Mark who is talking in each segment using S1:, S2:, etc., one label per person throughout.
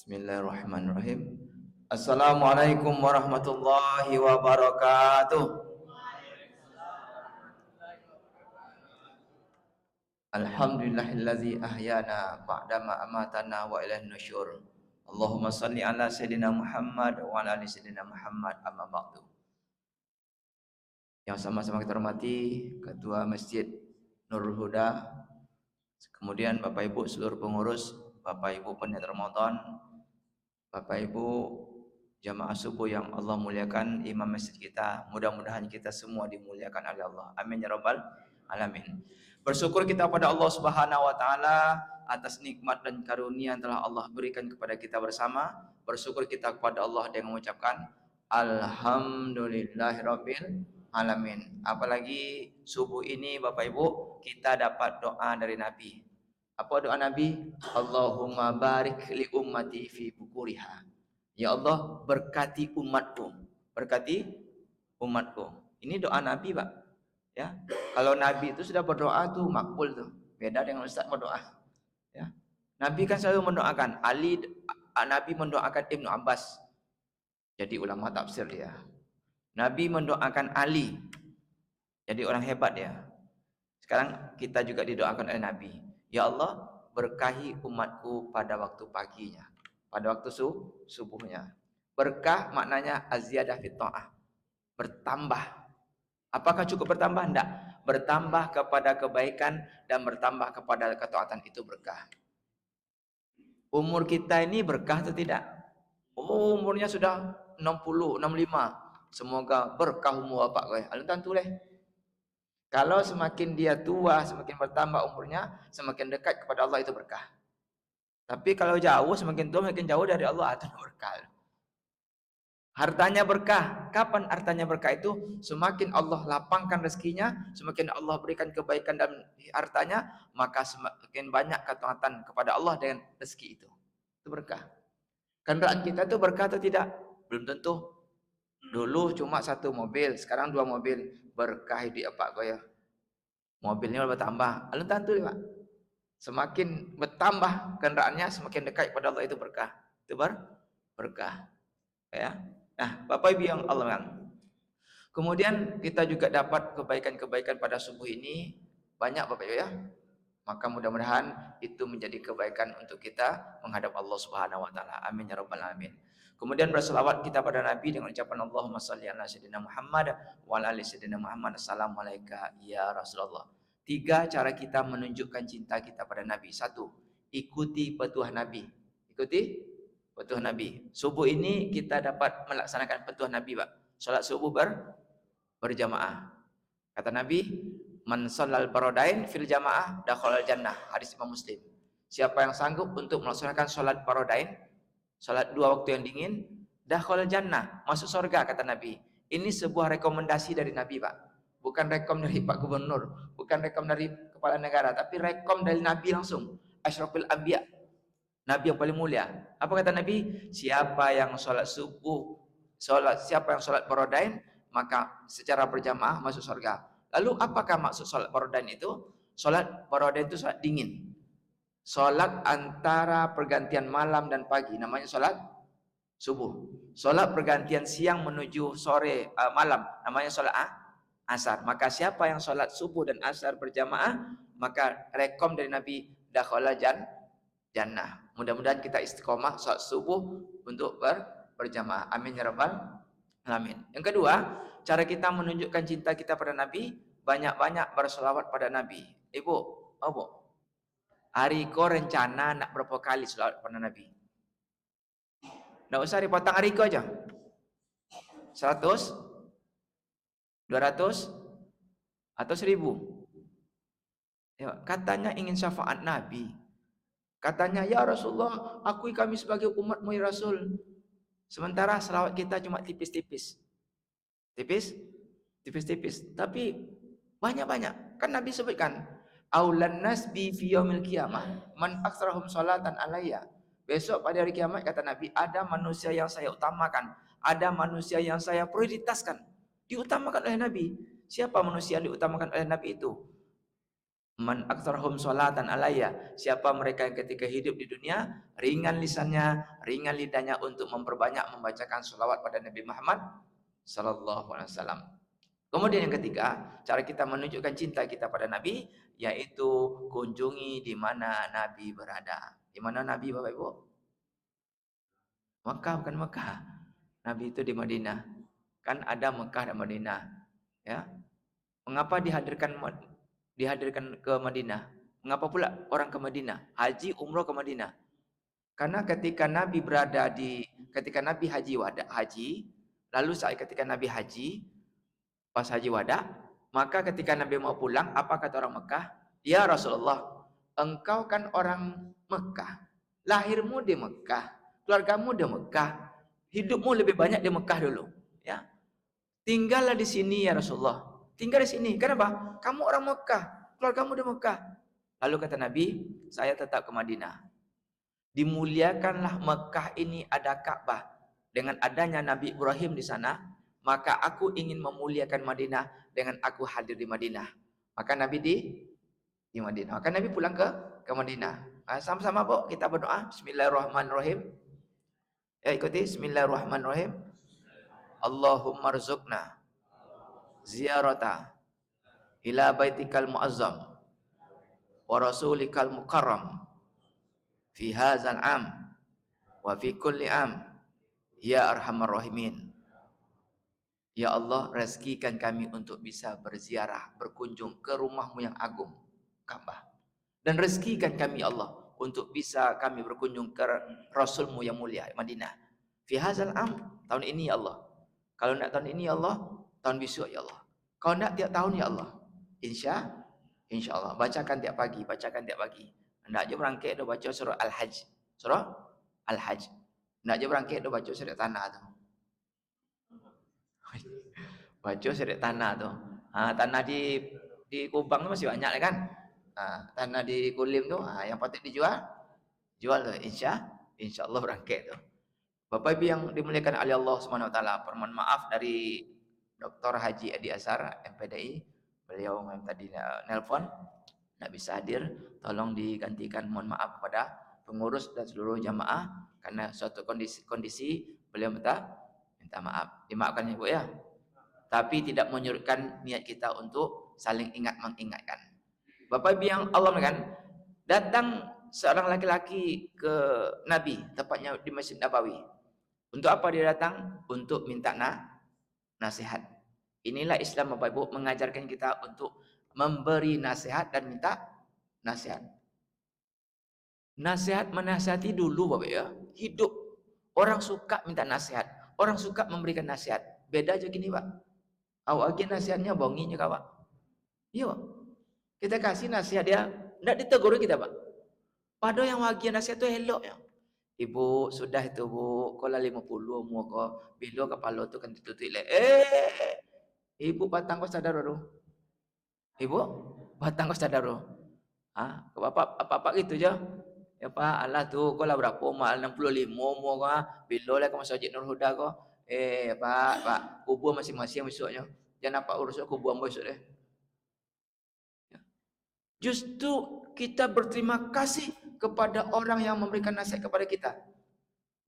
S1: Bismillahirrahmanirrahim. Assalamualaikum warahmatullahi wabarakatuh. Alhamdulillahillazi ahyana ba'dama amatana wa ilaihin nusyur. Allahumma salli ala sayyidina Muhammad wa ala ali sayyidina Muhammad amma ba'du. Yang sama-sama kita hormati Ketua Masjid Nurul Huda, kemudian Bapak Ibu seluruh pengurus, Bapak Ibu panitia Ramadan, Bapak Ibu jamaah subuh yang Allah muliakan, imam masjid kita, mudah-mudahan kita semua dimuliakan oleh Allah. Amin ya rabbal alamin. Bersyukur kita pada Allah Subhanahu wa taala atas nikmat dan karunia yang telah Allah berikan kepada kita bersama. Bersyukur kita kepada Allah dengan mengucapkan alhamdulillahirabbil alamin. Apalagi subuh ini Bapak Ibu, kita dapat doa dari Nabi. Apa doa Nabi? Allahumma barik li ummati fi bukuriha. Ya Allah, berkati umatku. Berkati umatku. Ini doa Nabi, Pak. Ya. Kalau Nabi itu sudah berdoa tuh makbul tuh. Beda dengan Ustaz berdoa. Ya. Nabi kan selalu mendoakan. Nabi mendoakan Ibnu Abbas. Jadi ulama tafsir dia. Nabi mendoakan Ali. Jadi orang hebat ya. Sekarang kita juga didoakan oleh Nabi. Ya Allah, berkahi umatku pada waktu paginya, pada waktu subuhnya. Berkah maknanya aziyadah fit ta'ah, bertambah. Apakah cukup bertambah? Tidak. Bertambah kepada kebaikan dan bertambah kepada ketaatan itu berkah. Umur kita ini berkah atau tidak? Umurnya sudah 60, 65. Semoga berkah umur Bapak kowe. Alun tentu leh. Kalau semakin dia tua, semakin bertambah umurnya, semakin dekat kepada Allah itu berkah. Tapi kalau jauh, semakin tua, semakin jauh dari Allah itu berkah. Hartanya berkah. Kapan hartanya berkah itu? Semakin Allah lapangkan rezekinya, semakin Allah berikan kebaikan dan hartanya, maka semakin banyak ketaatan kepada Allah dengan rezeki itu. Itu berkah. Kendaraan kita itu berkah atau tidak? Belum tentu. Dulu cuma satu mobil, sekarang 2 mobil. Berkah di apa goya? Mobilnya bertambah. Alun tentu Pak. Semakin bertambah kendaraannya, semakin dekat kepada Allah itu berkah. Itu berkah. Ya. Nah, Bapak Ibu yang Allah. Kemudian kita juga dapat kebaikan-kebaikan pada subuh ini banyak Bapak Ibu ya. Maka mudah-mudahan itu menjadi kebaikan untuk kita menghadap Allah Subhanahu wa taala. Amin ya rabbal alamin. Kemudian berselawat kita pada Nabi dengan ucapan Allahumma shalli ala sayyidina Muhammad wa ala ali sayyidina Muhammad. Assalamualaikum ya Rasulullah. 3 cara kita menunjukkan cinta kita pada Nabi. 1, ikuti petuah Nabi. Ikuti petuah Nabi. Subuh ini kita dapat melaksanakan petuah Nabi, Pak. Salat subuh berjamaah. Kata Nabi, man shallal faradain fil jamaah dakhalal jannah. Hadis Imam Muslim. Siapa yang sanggup untuk melaksanakan salat faradain, salat 2 waktu yang dingin, dakhalal jannah, masuk surga kata Nabi. Ini sebuah rekomendasi dari Nabi, Pak. Bukan rekom dari Pak Gubernur, bukan rekom dari kepala negara, tapi rekom dari Nabi langsung. Asyrafil anbiya. Nabi yang paling mulia. Apa kata Nabi? Siapa yang salat subuh, siapa yang salat faradain, maka secara berjamaah masuk surga. Lalu apakah maksud salat faradain itu? Salat faradain itu salat dingin. Salat antara pergantian malam dan pagi namanya salat subuh. Salat pergantian siang menuju sore malam namanya salat asar. Maka siapa yang salat subuh dan asar berjamaah, maka rekom dari Nabi dakhala jannah. Mudah-mudahan kita istiqomah salat subuh untuk berjamaah. Amin ya rabbal alamin. Yang kedua, cara kita menunjukkan cinta kita pada Nabi, banyak-banyak berselawat pada Nabi. Ibu, Bu, hari ko rencana nak berapa kali selawat pada Nabi? Nggak usah dipotong hari ko aja. 100, 200, atau 1000. Ya, katanya ingin syafaat Nabi. Katanya, ya Rasulullah, akui kami sebagai umatmu ya Rasul. Sementara selawat kita cuma tipis-tipis. Tipis-tipis. Tapi banyak-banyak. Kan Nabi sebutkan, aulan nasbi fi yaumil qiyamah man aktsarahum salatan alayya. Besok pada hari kiamat kata Nabi, ada manusia yang saya utamakan, ada manusia yang saya prioritaskan. Diutamakan oleh Nabi. Siapa manusia yang diutamakan oleh Nabi itu? Man aktsarhum sholatan alayya. Siapa mereka yang ketika hidup di dunia ringan lisannya, ringan lidahnya untuk memperbanyak membacakan sholawat pada Nabi Muhammad sallallahu alaihi wasallam. Kemudian yang ketiga, cara kita menunjukkan cinta kita pada Nabi yaitu kunjungi di mana Nabi berada. Di mana Nabi Bapak Ibu? Mekah bukan Mekah. Nabi itu di Madinah. Kan ada Mekah dan Madinah, ya. Mengapa dihadirkan ke Madinah? Mengapa pula orang ke Madinah? Haji umroh ke Madinah. Karena ketika Nabi haji, lalu saat ketika Nabi haji, pas haji wada, maka ketika Nabi mau pulang, apa kata orang Mekah? Ya Rasulullah, engkau kan orang Mekah, lahirmu di Mekah, keluargamu di Mekah, hidupmu lebih banyak di Mekah dulu, ya. Tinggallah di sini ya Rasulullah. Tinggal di sini. Kenapa? Kamu orang Mekah, keluargamu di Mekah. Lalu kata Nabi, saya tetap ke Madinah. Dimuliakanlah Mekah ini, ada Ka'bah. Dengan adanya Nabi Ibrahim di sana, maka aku ingin memuliakan Madinah dengan aku hadir di Madinah. Maka Nabi di Madinah. Maka Nabi pulang ke Madinah. Sama-sama Bu, kita berdoa. Bismillahirrahmanirrahim. Ya ikuti. Bismillahirrahmanirrahim. Allahumma rzuqna ziyarata ila baitikal muazzam wa rasulikal mukarram fi hadzal am wa fi kulli am ya arhamar rahimin. Ya Allah, rezekikan kami untuk bisa berziarah, berkunjung ke rumahmu yang agung, Ka'bah. Dan rezekikan kami Allah untuk bisa kami berkunjung ke Rasulmu yang mulia, Madinah. Fi hadzal am, tahun ini ya Allah. Kalau tidak tahun ini ya Allah, tahun besok ya Allah. Kalau tidak tiap tahun ya Allah. Insya Allah. Bacakan tiap pagi, bacakan tiap pagi. Tidak aja berangkat dah baca surah Al-Hajj. Surah Al-Hajj. Tidak aja berangkat dah baca surah tanah tu. Baca surah tanah tu. Tanah di Kubang tu masih banyak kan? Tanah di Kulim tu, yang patut dijual, jual tu. Insya Allah berangkat tu. Bapak Ibu yang dimuliakan oleh Allah Subhanahu wa taala, permohon maaf dari Dr. Haji Adi Azhar MPDI. Beliau yang tadi nelpon tidak bisa hadir, tolong digantikan, mohon maaf kepada pengurus dan seluruh jamaah karena suatu kondisi beliau minta maaf. Dimaafkan ya Bu ya. Tapi tidak menyurutkan niat kita untuk saling mengingatkan. Bapak Ibu yang Allah kan, datang seorang laki-laki ke Nabi, tepatnya di Masjid Nabawi. Untuk apa dia datang? Untuk minta nasihat. Inilah Islam Bapak Ibu, mengajarkan kita untuk memberi nasihat dan minta nasihat. Nasihat menasihati dulu Bapak ya. Hidup. Orang suka minta nasihat. Orang suka memberikan nasihat. Beda aja gini Pak. Awak nasihatnya bonginya Pak. Iya Pak. Kita kasih nasihat dia, tidak ditegur kita Pak. Padahal yang wagi nasihat itu elok ya. Ibu sudah itu Bu, kola 50 mu ko bilo kepala tu kan ditutup ibu batang kau sadar baru. Ibu batang kau sadar baru. Ke bapak apa gitu aja. Ya Pak, Allah tu kola berapa mal 65 mu ko bilo lah ke Masjid Nur Huda ko. Pak, kubur masing-masing besoknya. Jangan apa urus kubur besok deh. Justru kita berterima kasih kepada orang yang memberikan nasihat kepada kita.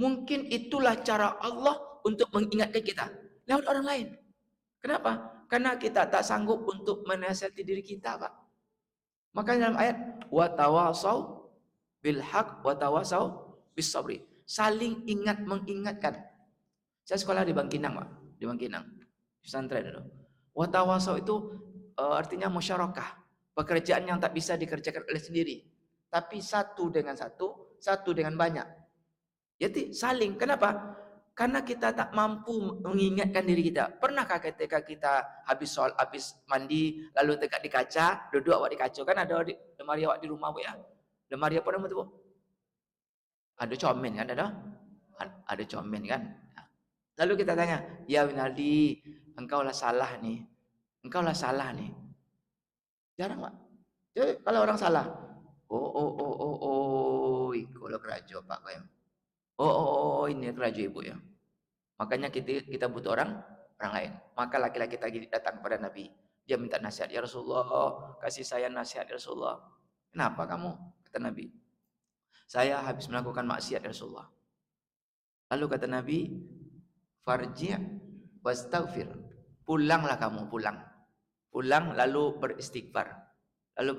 S1: Mungkin itulah cara Allah untuk mengingatkan kita lewat orang lain. Kenapa? Karena kita tak sanggup untuk menasihati diri kita, Pak. Makanya dalam ayat wa tawasau bil haq wa tawasau bis sabri. Saling ingat mengingatkan. Saya sekolah di Bangkinang, Pak. Di Bangkinang. Pesantren itu. Wa tawasau itu artinya musyarakah. Pekerjaan yang tak bisa dikerjakan oleh sendiri. Tapi satu dengan satu, satu dengan banyak. Jadi saling. Kenapa? Karena kita tak mampu mengingatkan diri kita. Pernahkah ketika kita habis mandi, lalu tegak di kaca, duduk awak di kaca, kan ada lemari awak di rumah Bu ya? Lemari apa nama tu Bu? Ada cermin kan ada? Ada cermin kan? Lalu kita tanya, ya Winaldi, engkau lah salah nih. Engkau lah salah nih. Jarang Pak. Jadi kalau orang salah, kalau kerajo Pak kayak. Ini kerajo Ibu ya. Makanya kita butuh orang lain. Maka laki-laki tadi datang kepada Nabi. Dia minta nasihat, ya Rasulullah, kasih saya nasihat ya Rasulullah. Kenapa kamu? Kata Nabi. Saya habis melakukan maksiat ya Rasulullah. Lalu kata Nabi, farji' wastaghfir. Pulanglah kamu, pulang. Pulang lalu beristighfar. Lalu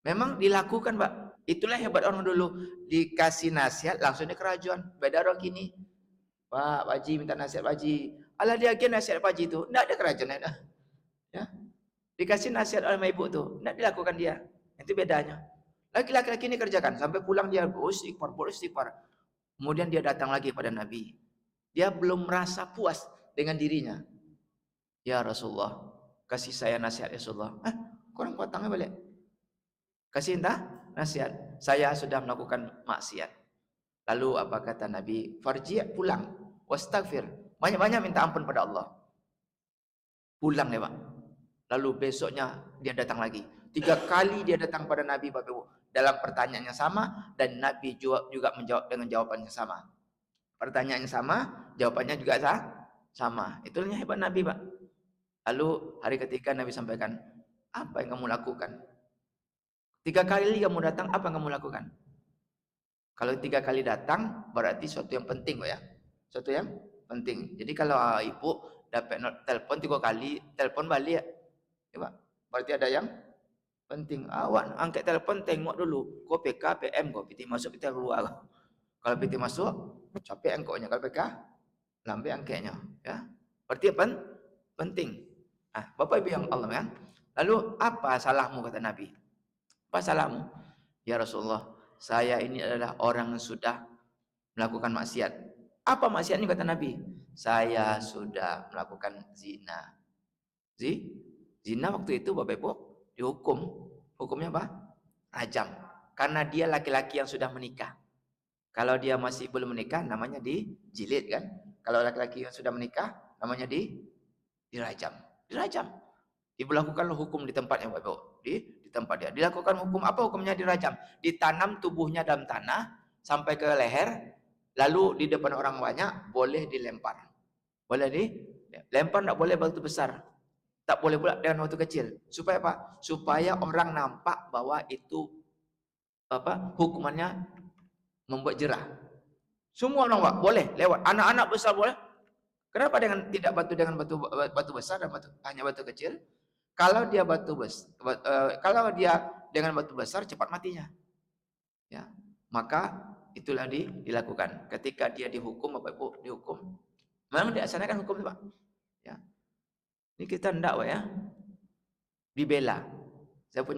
S1: memang dilakukan, Pak. Itulah hebat orang dulu. Dikasih nasihat langsung dia kerajuan. Beda orang kini. Pak Haji minta nasihat Pak Haji. Alah dia agen nasihat Pak Haji itu. Enggak ada kerajuan. Ya. Dikasih nasihat oleh ibu tuh. Enggak dilakukan dia. Itu bedanya. Laki-laki ini kerjakan. Sampai pulang dia beristighfar. Kemudian dia datang lagi pada Nabi. Dia belum merasa puas dengan dirinya. Ya Rasulullah, kasih saya nasihat ya Rasulullah. Kurang potongnya balik. Kasih entah nasihat. Saya sudah melakukan maksiat. Lalu apa kata Nabi? Farji' pulang. Wastaghfir. Banyak-banyak minta ampun pada Allah. Pulang ya Pak. Lalu besoknya dia datang lagi. 3 kali dia datang pada Nabi Bapak Ibu. Dalam pertanyaan yang sama. Dan Nabi juga menjawab dengan jawaban yang sama. Pertanyaannya sama, jawabannya juga sama. Itulah hebat Nabi Pak. Lalu hari ketiga Nabi sampaikan, apa yang kamu lakukan? 3 kali kamu datang, apa yang kamu lakukan? Kalau 3 kali datang, berarti suatu yang penting Pak ya. Suatu yang penting. Jadi kalau ibu dapat telepon 3 kali, telepon balik ya Pak. Berarti ada yang penting. Awak angkat telepon, tengok dulu. Kau PK, PM, kau PT masuk, PT keluar. Kalau PT masuk, capek engkaunya. Kalau PK, lambai angkatnya. Ya. Berarti apa? Penting. Bapak Ibu yang Allah kan. Lalu apa salahmu kata Nabi? Apa salahmu? Ya Rasulullah, saya ini adalah orang yang sudah melakukan maksiat. Apa maksiatnya kata Nabi? Saya sudah melakukan zina. Zina waktu itu Bapak Ibu dihukum. Hukumnya apa? Rajam. Karena dia laki-laki yang sudah menikah. Kalau dia masih belum menikah namanya dijilid kan. Kalau laki-laki yang sudah menikah namanya dirajam. Dirajam. Diberlakukan hukum di tempatnya Bapak Ibu. Di tempat dia. Dilakukan hukum apa hukumnya dirajam? Ditanam tubuhnya dalam tanah sampai ke leher, lalu di depan orang banyak boleh dilempar. Boleh dilempar, enggak boleh batu besar. Tak boleh pula dengan batu kecil. Supaya apa? Supaya orang nampak bahwa itu hukumannya membuat jerah. Semua orang Pak, boleh lewat. Anak-anak besar boleh. Kenapa tidak batu besar dan hanya batu kecil? Kalau dia kalau dia dengan batu besar cepat matinya. Ya. Maka itulah dilakukan. Ketika dia dihukum Bapak Ibu, dihukum. Memang dilaksanakan hukum itu Pak. Ya. Ini kita hendak Pak ya. Dibela. Saya punya